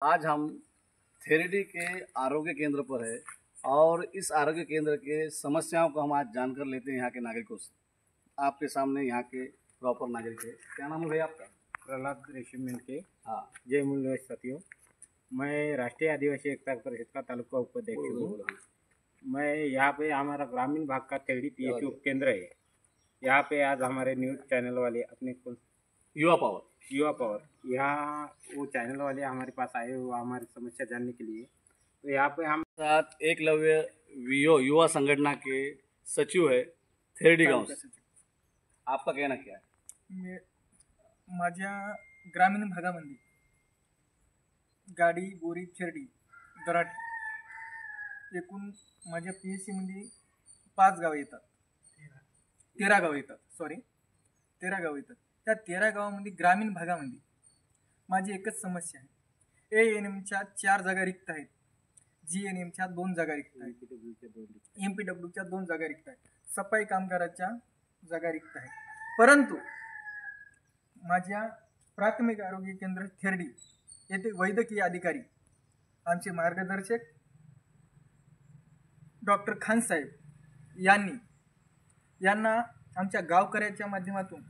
आज हम थेरेडी के आरोग्य केंद्र पर है और इस आरोग्य केंद्र के समस्याओं को हम आज जानकर लेते हैं यहाँ के नागरिकों से। आपके सामने यहाँ के प्रॉपर नागरिक है। क्या नाम है भैया आपका? प्रहलाद ऋषि मिनके। हाँ, जय मूल निवासी साथियों, मैं राष्ट्रीय आदिवासी एकता परिषद का तालुका उपाध्यक्ष हूँ। मैं यहाँ पे हमारा ग्रामीण भाग का थेरेडी पीएचयू केंद्र है। यहाँ पे आज हमारे न्यूज़ चैनल वाले अपने युवा पावर यहाँ वो चैनल वाले हमारे पास आए हुए हमारी समस्या जानने के लिए। तो यहाँ पे हम साथ एकलव्य युवा संगठना के सचिव है थेरेडी गांव से। आपका कहना क्या है? माझ्या ग्रामीण भागामध्ये गाडी बोरी थेरडी दराठी एकूण माझ्या PSC मध्ये 5 गावं येतात, 13 गावं येतात, 13 गावं येतात। त्या 13 गावामध्ये ग्रामीण भागामध्ये माझी एकच समस्या आहे। ANMच्या 4 जागा रिक्त आहेत, GNMच्या 2 जागा रिक्त आहेत, MPWच्या 2 जागा रिक्त आहेत, सफाई कामगाराच्या जागा रिक्त आहेत। परंतु माझ्या प्राथमिक आरोग्य केंद्र थेरडी येथे वैद्यकीय अधिकारी आमचे मार्गदर्शक डॉक्टर खान साहेब यांना आमच्या गावकऱ्याच्या माध्यमातून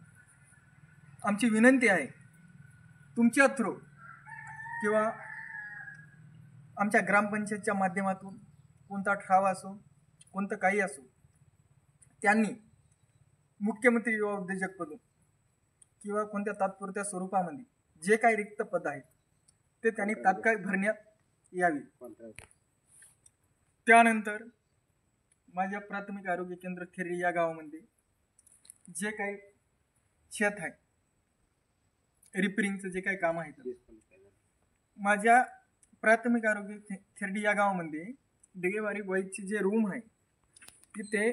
आमची विनंती आहे, तुमच्या थ्रू किंवा आमच्या ग्रामपंचायतच्या माध्यमातून कोणता ठराव असो कोणतं काही असो, त्यांनी मुख्यमंत्री युवा उद्योजक पदून किंवा कोणत्या तात्पुरत्या स्वरूपामध्ये जे काही रिक्त पद आहेत ते त्यांनी तात्काळ भरण्यात यावी। त्यानंतर माझ्या प्राथमिक आरोग्य केंद्र थेरडी या गावामध्ये जे काही शेत आहे, रिपेरिंगचं जे काही काम आहे, माझ्या प्राथमिक आरोग्य थेरडी या गावामध्ये डिगेवारी वाईची जे रूम आहे तिथे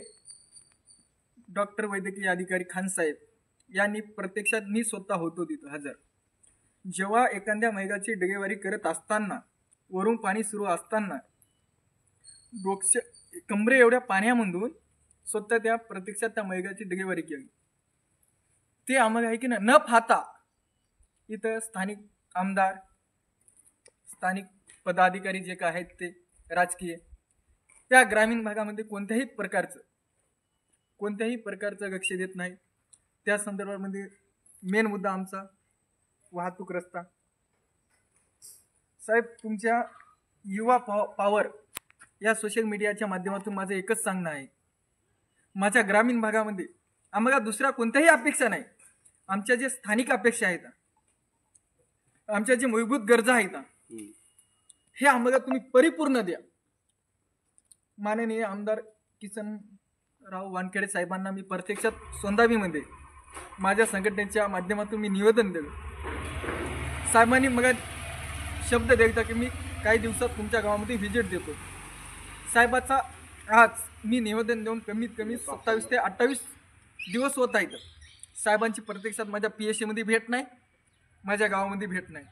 डॉक्टर वैद्यकीय अधिकारी खान साहेब यांनी प्रत्यक्षात मी स्वतः होतो तिथं हजर। जेव्हा एखाद्या महिलाची डिलिव्हरी करत असताना वरून पाणी सुरू असताना कमरे एवढ्या पाण्यामधून स्वतः त्या प्रत्यक्षात त्या महिलेची डिलिव्हरी केली। ते आम्हाला आहे की न फाता इथं स्थानिक आमदार, स्थानिक पदाधिकारी जे काय आहेत ते राजकीय त्या ग्रामीण भागामध्ये कोणत्याही प्रकारचं लक्ष देत नाही। त्या संदर्भामध्ये मेन मुद्दा आमचा वाहतूक रस्ता। साहेब, तुमच्या युवा पॉवर या सोशल मीडियाच्या माध्यमातून माझं एकच सांगणं आहे, माझ्या ग्रामीण भागामध्ये आम्हाला दुसऱ्या कोणत्याही अपेक्षा नाही। आमच्या जे स्थानिक अपेक्षा आहेत, आमच्या जे मूलभूत गरजा आहेत, हे आम्हाला तुम्ही परिपूर्ण द्या। माननीय आमदार किसनराव वानखेडे साहेबांना मी प्रत्यक्षात सोंदावीमध्ये माझ्या संघटनेच्या माध्यमातून मी निवेदन दिलं। साहेबांनी मला शब्द दिला की मी काही दिवसात तुमच्या गावामध्ये व्हिजिट देतो। साहेबाचा आज मी निवेदन देऊन कमीत कमी 27 ते 28 दिवस होत आहेत। साहेबांची प्रत्यक्षात माझ्या PSC मध्ये भेट नाही, माझ्या गावामध्ये भेट नाही।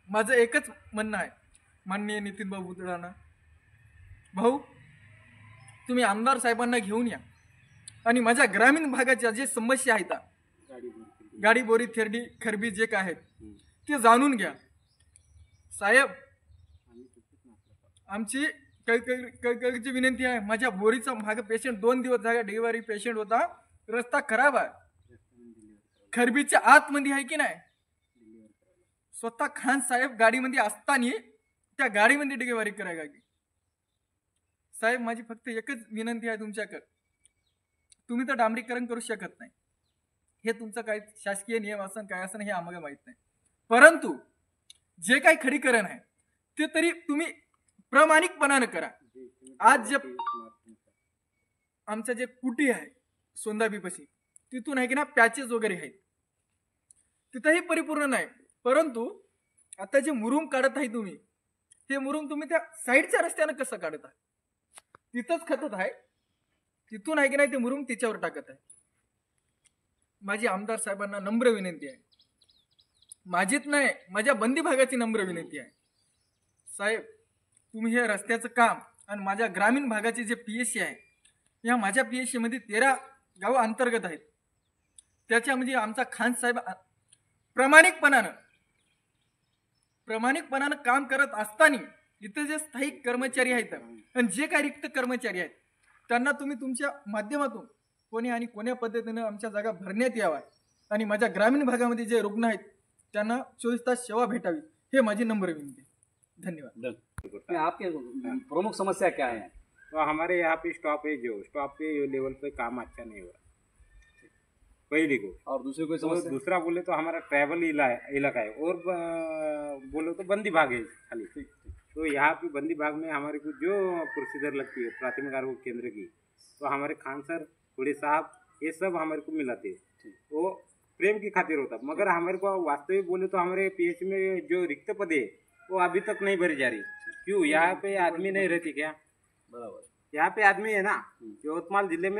माझं एकच म्हणणं आहे, माननीय नितीन भाऊ बुतडाना भाऊ, तुम्ही आमदार साहेबांना घेऊन या आणि माझ्या ग्रामीण भागाच्या जे समस्या आहेत, गाडी बोरी थेरडी खरबी जे काय आहेत ते जाणून घ्या। साहेब, आमची कळकळीची विनंती आहे, माझ्या बोरीचा भाग पेशंट 2 दिवस झाला डिलिव्हरी पेशंट होता, रस्ता खराब आहे, खरबीच्या आतमध्ये आहे की नाही। स्वतः खान साहेब गाडीमध्ये असताना त्या गाडीमध्ये डिलिव्हरी करायला लागली। साहेब, माझी फक्त एकच विनंती आहे तुमच्याकडे, तुम्ही तर डांबरीकरण करू शकत नाही, हे तुमचं काय शासकीय नियम असन काय असन हे आम्हाला माहित नाही, परंतु जे काही खडीकरण आहे ते तरी तुम्ही प्रामाणिकपणाने करा। आज जे आमचं जे कुटी आहे सोंदाबीपाशी तिथून आहे की ना पॅचेस वगैरे आहेत, तिथंही परिपूर्ण नाही, परंतु आता जे मुरुम काढत आहे तुम्ही, ते मुरुम तुम्ही त्या साईडच्या रस्त्याने कसं काढत आहे, तिथंच खतत आहे, तिथून आहे की नाही ते मुरुम तिच्यावर टाकत आहे। माझी आमदार साहेबांना नम्र विनंती आहे, माझीच नाही माझ्या बंदी भागाची नम्र विनंती आहे। साहेब, तुम्ही हे रस्त्याचं काम आणि माझ्या ग्रामीण भागाचे जे PSC आहे, या माझ्या PSC मध्ये 13 गाव अंतर्गत आहेत, त्याच्यामध्ये आमचा खान साहेब प्रामाणिकपणानं प्रामाणिकपणानं काम करत असताना इथे जे स्थायिक कर्मचारी आहेत आणि जे काही रिक्त कर्मचारी आहेत त्यांना तुम्ही तुमच्या माध्यमातून कोणी आणि कोण्या पद्धतीनं आमच्या जागा भरण्यात यावा आणि माझ्या ग्रामीण भागामध्ये जे रुग्ण आहेत त्यांना 24 तास सेवा भेटावी हे माझी नम्र विनंती आहे. धन्यवाद. आपके प्रमुख समस्या क्या है? तो हमारे यहाँ पे स्टॉप पे लेवल पे काम अच्छा नहीं हो रहा पहली को। और दूसरी कोई तो समस्या? दूसरा बोले तो हमारा ट्रैवल इलाका है और बोले तो बंदी भाग है खाली। तो यहाँ पे बंदी भाग में हमारे को जो प्रोसीजर लगती है प्राथमिक आरोग्य केंद्र की, तो हमारे खान सर खुड़ी साहब ये सब हमारे को मिलाते हैं। वो प्रेम की खातिर होता, मगर हमारे को वास्तविक बोले तो हमारे पीएच में जो रिक्त पद है वो अभी तक नहीं भरी जा रही। क्यों? यहाँ पे आदमी नहीं रहती क्या? बराबर। यहाँ पे आदमी है ना, यवतमाल जिले में